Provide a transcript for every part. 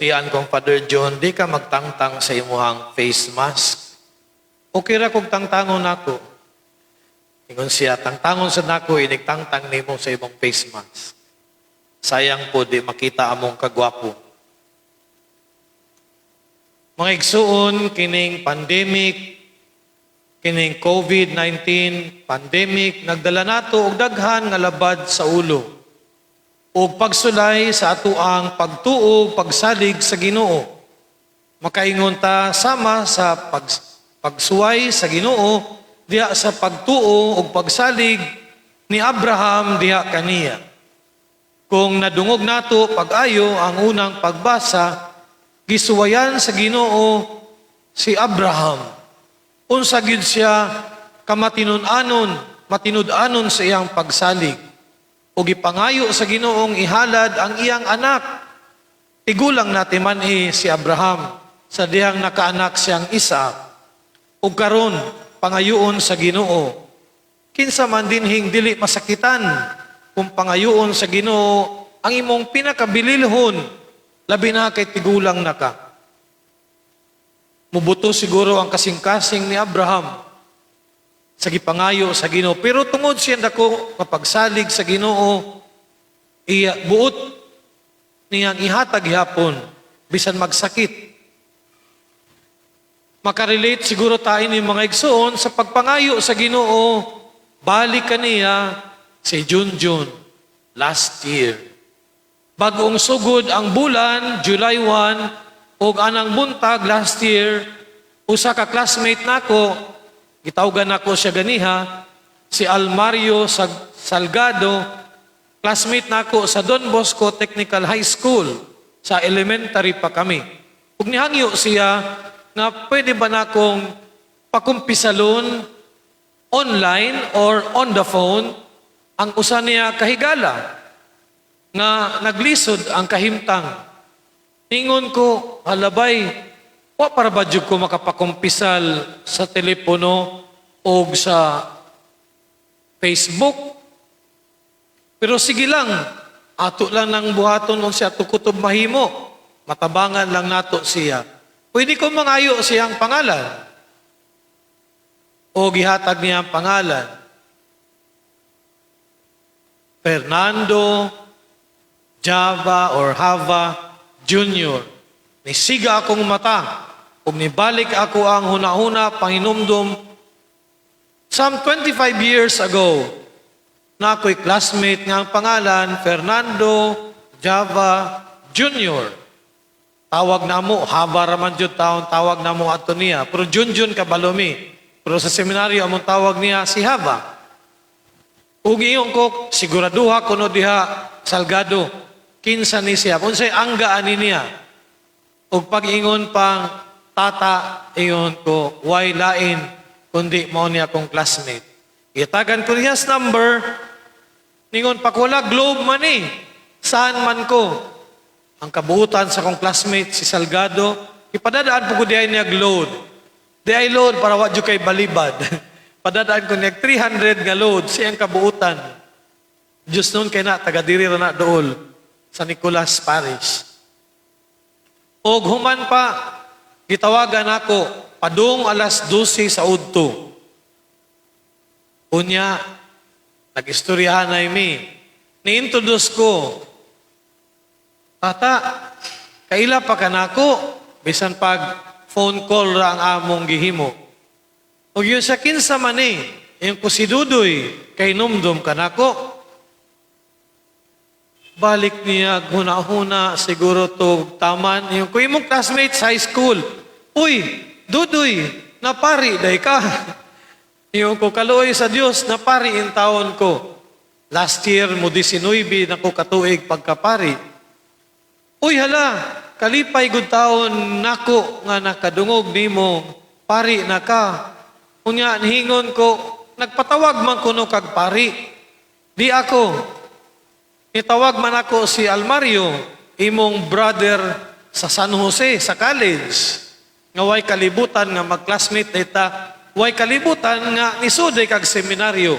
sultian kong Father John, di ka magtangtang sa imuhang face mask. Okay ra kung tangtangon ako. Ingon siya, tangtangon sa nako, inigtangtang nimo sa imong face mask. Sayang po, di makita among kagwapo. Mga igsuon, kining pandemic, kining COVID-19 pandemic, nagdala nato og daghan nga labad sa ulo. O pagsulay sa atuang pagtuo, pagsalig sa Ginoo. Makaingon ta sama sa pagsuway sa Ginoo diha sa pagtuo o pagsalig ni Abraham diha kaniya. Kung nadungog nato pag-ayo ang unang pagbasa, gisuwayan sa Ginoo si Abraham. Unsa gyud siya matinud-anon sa iyang pagsalig. O gipangayo sa Ginoong ihalad ang iyang anak. Tigulang natin man si Abraham sa diyang nakaanak siyang Isaac. O karon pangayoon sa Ginoo. Kinsa man dinhing dili masakitan kung pangayoon sa Ginoo ang imong pinakabililhon labi na kay tigulang na ka. Mubuto siguro ang kasing-kasing ni Abraham sa gipangayo sa Ginoo. Pero tungod siya dako kapagsalig sa Ginoo, buot niyang ihatag hapon bisan magsakit. Makarelate siguro tayo ni mga igsoon sa pagpangayo sa Ginoo, balik kaniya si Junjun last year. Bagong sugod ang bulan, July 1, ug anang buntag last year, usa ka classmate nako, gitawgan ako siya ganiha, si Almario Salgado, classmate nako sa Don Bosco Technical High School, sa elementary pa kami. Ug nihangyo siya nga pwede ba nakong pakumpisalon online or on the phone ang usa niya kahigala nga naglisod ang kahimtang. Ingon ko, halabay, wa para ba jud ko makapakumpisal sa telepono o sa Facebook? Pero sige lang, ato lang nang buhaton on siya tukutob mahimo. Matabangan lang nato siya. Pwede ko mangayo siyang pangalan. O gihatag niya ang pangalan. Fernando Java or Hava Jr. Nisiga akong mata. Kung nibalik ako ang huna-huna, Panginumdum, some 25 years ago, na ako'y classmate nga ang pangalan, Fernando Java Jr. Tawag na mo, haba raman dyan taon, tawag na mo ato niya. Pero Junjun kabalomi. Pero sa seminaryo, among tawag niya si Hava. Ug iyon ko, siguraduha ko no diha, Salgado, kinsa ni siya. Unsay angga ani niya. Ug pag-ingon pang, tata, iyon ko, why lain, kundi mo niya akong classmate. Itagan ko niya number, ningon pa ko wala, globe man eh. Saan man ko? Ang kabuutan sa akong classmate, si Salgado, ipadadaan po ko diay niya load. Diay load para wadyo kay balibad. Padadaan ko niya 300 nga load, siyang kabuutan. Diyos noon kay na, taga-diri na dool, sa Nicolas Parish. Og human pa, gitawagan ako, padung alas 12 sa udto. Unya, nag-istoryahan na imi. Ni-introduce ko, tata, kaila pa ka nako, bisan pag phone call ra ang among gihimo. Og yun sa kinsa man yung kusidudoy, kay numdum ka nako. Balik niya, huna-huna, siguro to taman. Yung kuya mong classmates, high school. Uy, Dudoy, napari, day ka. Yung ko kaluoy sa Diyos, napari in taon ko. Last year, mo 19, na ko katuig pagkapari. Uy, hala, kalipay gud taon nako nga nakadungog nimo, pari na ka. Unya, hingon ko, nagpatawag man kuno kag pari. Di ako. Itawag man ako si Almario, imong brother sa San Jose, sa college. Nga way kalibutan nga mag-classmate ita, way kalibutan nga nisuday kag seminaryo.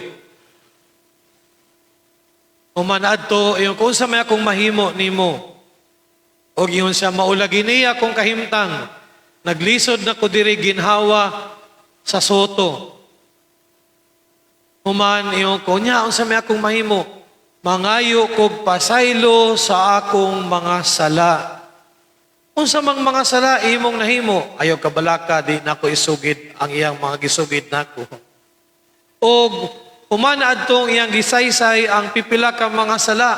Umanad to, yung kung sa may akong mahimo nimo. O giyon siya, maulagi niya kung kahimtang. Naglisod na ko diri ginhawa sa soto. Human iyon ko, niya, unsa may akong mahimo? Mangayo ko pasaylo sa akong mga sala. Unsa mang mga sala, imong nahimo. Ayaw kabalaka, di na ko isugid ang iyang mga gisugid nako. O humana adtong iyang gisaysay ang pipila ka mga sala.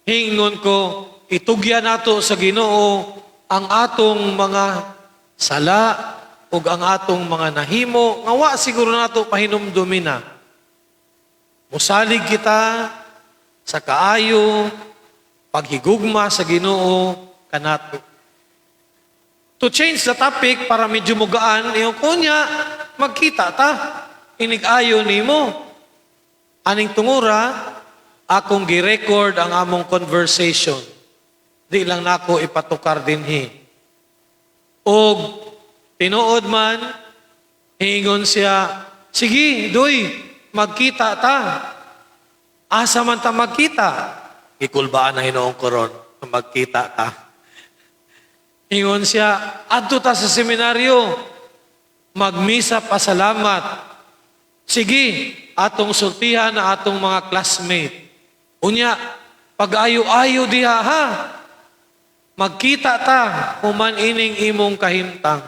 Hingon ko, itugya nato sa Ginoo ang atong mga sala ug ang atong mga nahimo nga wa siguro nato pahinumdumi na. Musalig kita sa kaayo paghigugma sa Ginoo kanato. To change the topic para medyo mugaan, yung kunya magkita ta inig-ayo nimo. Aning tungura akong gi-record ang among conversation. Di lang nako ipatukar dinhi. Og tinuod man, hingon siya, sige, doy, magkita ta. Asa man ta magkita? Ikulbaan na Hinoong koron, magkita ta. Hingon siya, adto ta sa seminaryo, magmisa pasalamat. Sige, atong sultihan na atong mga classmate. Unya, pag-ayo-ayo diha ha. Magkita ta, human ining imong kahimtang.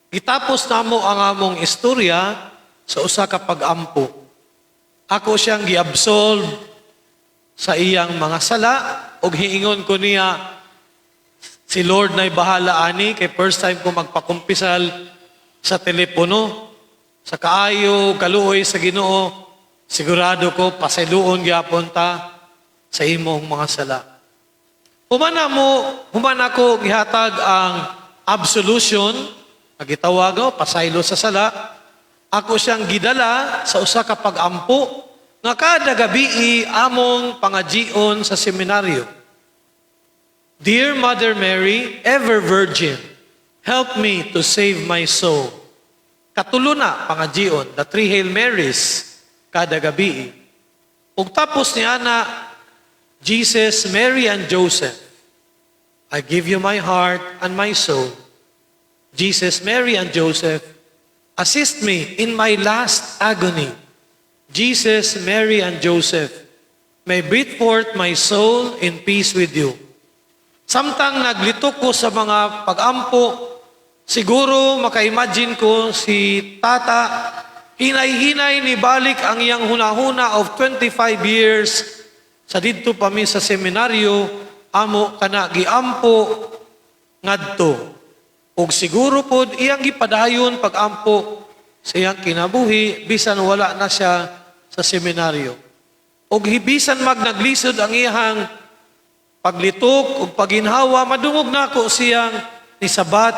Gitapos namo ang among istorya sa usa ka pag-ampo. Ako siyang giabsolve sa iyang mga sala ug hiingon ko niya si Lord na'y bahala ani kay first time ko magpakumpisal sa telepono sa kaayo kaluoy sa Ginoo. Sigurado ko pasiluon gyapon ta sa imong mga sala. Human ako gihatag ang absolution, nagitawag pasaylo sa sala. Ako siyang gidala sa usa ka pag-ampo nga kada gabi among pangajion sa seminaryo. Dear Mother Mary, ever virgin, help me to save my soul. Katulo na pangajion, the 3 Hail Marys kada gabi. Ug tapos niya na Jesus, Mary, and Joseph, I give you my heart and my soul. Jesus, Mary, and Joseph, assist me in my last agony. Jesus, Mary, and Joseph, may breathe forth my soul in peace with you. Samtang naglitok ko sa mga pag-ampo, siguro maka-imagine ko si tata, hinay-hinay ni balik ang iyang hunahuna of 25 years sa didto pa mi sa seminaryo, amo kana giampo ngadto. Ug siguro pod iyang gipadayon pag-ampo sa iyang kinabuhi bisan wala na siya sa seminaryo. Ug hibisan naglisod ang iyang paglitok ug paginhawa, madungog nako siyang nisabat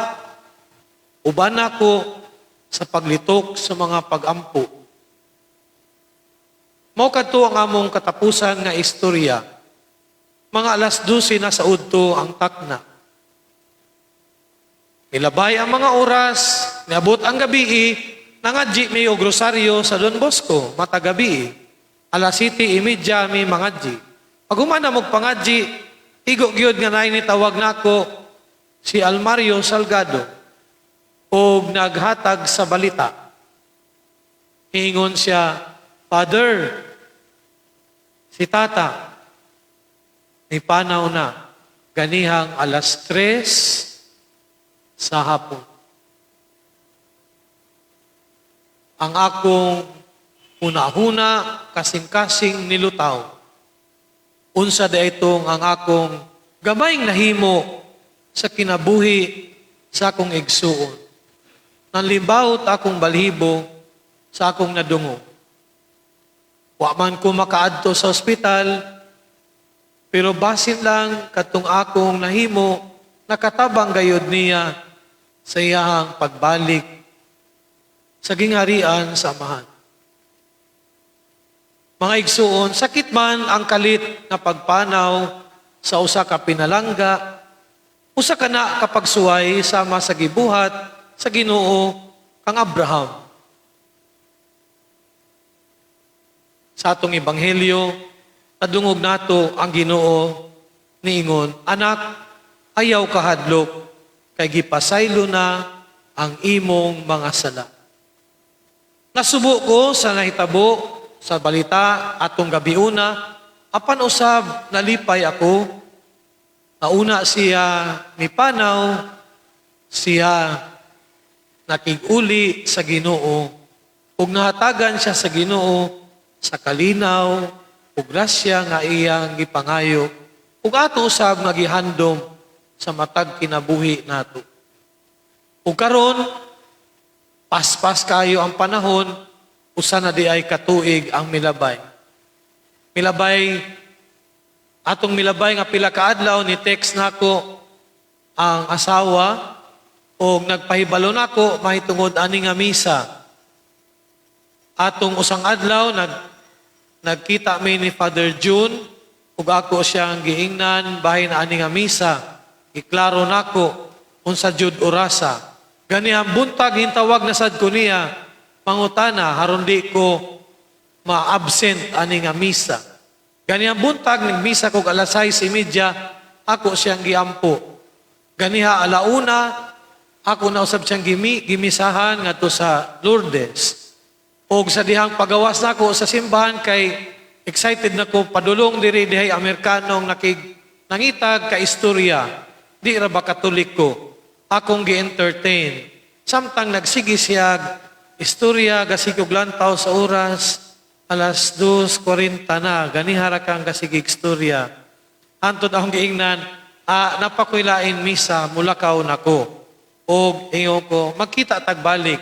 uban nako sa paglitok sa mga pag-ampo. Mao kadto ang among katapusan nga istorya. Mga 12:00 na sa udto ang takna. Nilabay ang mga oras, niabot ang gabi, nangadji mi og rosaryo sa Don Bosco, matagabi. 7:30 mi mangadji. Pag humana mo pangadji, igo gyud nga nay ni tawag nako si Almario Salgado og naghatag sa balita. Ingon siya, Father, si tata, ni panaw na, ganihang 3:00 sa hapon. Ang akong huna-huna, kasing-kasing nilutaw. Unsa da itong ang akong gamayng nahimo sa kinabuhi sa akong igsuon. Nanlimbawt akong balhibo sa akong nadungo. Wa man ko makaadto sa ospital, pero basin lang katong akong nahimo, nakatabang gayod niya sa iyahang pagbalik sa gingharian sa Amahan. Mga igsuon, sakit man ang kalit na pagpanaw sa usa ka pinalangga, usa ka na kapag suway sama sa gibuhat sa Ginoo kang Abraham. Sa atong ebanghelyo, nadungog nato ang Ginoo niingon, anak, ayaw kahadlok, kay gipasaylo na ang imong mga sala. Nasubo ko sa nahitabo sa balita atong gabiuna, apan usab nalipay ako. Nauna siya mipanaw, siya nakig-uli sa Ginoo, ug nahatagan siya sa Ginoo sa kalinaw ug grasya nga iyang gipangayo, ug ato usab nga gihandom sa matag kinabuhi nato. Ug karon paspas kayo ang panahon, usa na di ay katuig ang milabay. Atong milabay nga pila ka adlaw ni text nako ang asawa o nagpahibalo nako mahitungod ani nga misa. Atong usang adlaw nagkita mi ni Father June ug ako siyang giingnan bahin ani nga misa. Iklaro nako unsa jud orasa. Ganihang buntag hintawag na sad ko niya mangutana haron di ko ma-absent ani nga misa. Ganihang buntag nagmisa ko alas 6:30 ako siyang giampo. Ganiha alauna ako na usab siyang gimisahan ngadto sa Lourdes. Og sa dihang pagawas nako sa simbahan kay excited nako padulong diri dihay Amerikanong nangitag ka istorya. Di ra ba Katoliko. Akong gi-entertain. Samtang nagsigi siya istorya gasigog lantaw sa oras alas 2:40 na, ganihara kang kasigig istorya. Antod akong giingnan, napakuilain misa, mulakaw nako. O ingon ko, magkita tagbalik.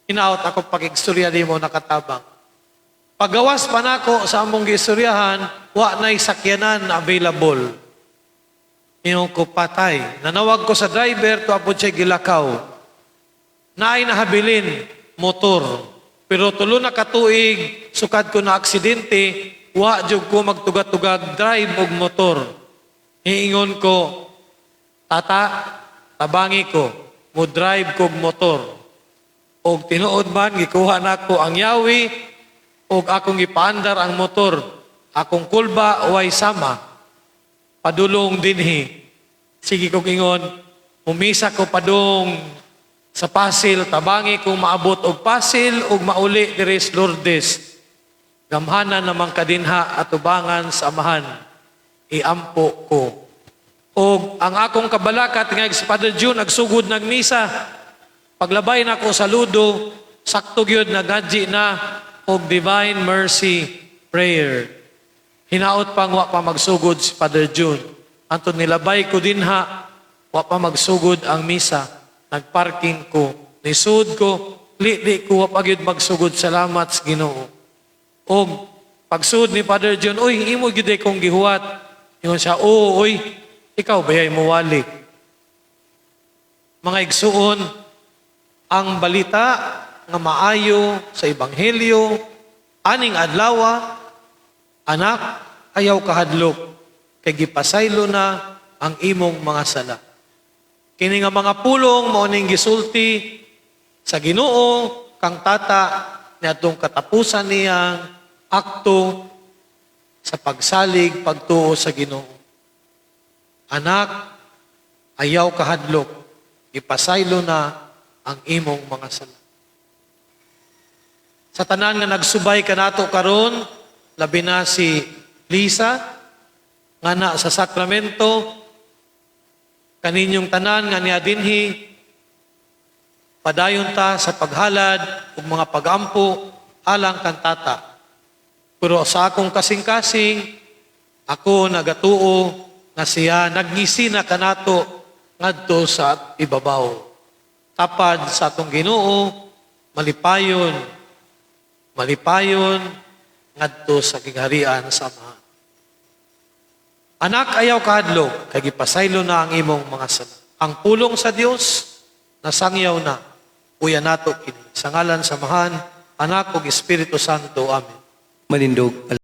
Inaot ako pag-istorya di mo nakatabang. Paggawas pa nako sa among giistoryahan, wa na'y sakyanan na available. Ingon ko, patay. Nanawag ko sa driver, tuapod siya gilakaw. Naay nahabilin, motor. Pero tulo na katuig, sukad ko na aksidente, wa jud ko magtugat-tugag drive og motor. Hiingon ko, tabangi ko, mo drive kog motor. Og tinuod man, gikuha na ko ang yawi, og akong ipaandar ang motor. Akong kulba, way sama. Padulong dinhi. Sige kong ingon, umisa ko padung sa Pasil, tabangi kung maabot og Pasil og mauli diri sa Lourdes. Gamhanan namang kadinha at ubangan sa amahan. Iampo ko. Og ang akong kabalakat nga si Father June nagsugod nagmisa. Paglabay na ko sa ludo, sakto gyud nagadji na og Divine Mercy Prayer. Hinaot pang wa pa magsugod si Father June. Antod nilabay ko dinha, wa pa magsugod ang misa. Nagparking ko, nisud ko, li ko wapagyud magsugod salamat sa Ginoo. Og pagsud ni Father John, oy, imo gyud kong gihuwat. Ingon siya, oo, oy, ikaw bayay mo wali. Mga igsuon, ang balita nga maayo sa Ebanghelyo, aning adlawa, anak, ayaw kahadlok, kay gipasaylo na ang imong mga sala. Kini nga mga pulong mao ning gisulti sa Ginoo kang tata niadtong katapusan niyang akto sa pagsalig pagtuo sa Ginoo. Anak, ayaw kahadlok, ipasaylo na ang imong mga sala. Sa tanan nga nagsubay kanato karon, labi na si Lisa nga na sa sakramento, kaninyong tanan nga niya dinhi, padayon ta sa paghalad ug mga pagampo alang kantata. Pero sa akong kasing-kasing, ako nagatuo nga siya nagngisi na kanato ngadto sa ibabaw. Tapad sa atong Ginoo, malipayon ngadto sa kingharian sa Ama. Anak, ayaw kahadlok, kay gipasaylo na ang imong mga sala. Ang pulong sa Dios nasangyaw na. Uya nato kini. Sa ngalan sa Amahan, Anak ug Espiritu Santo. Amen. Malindog.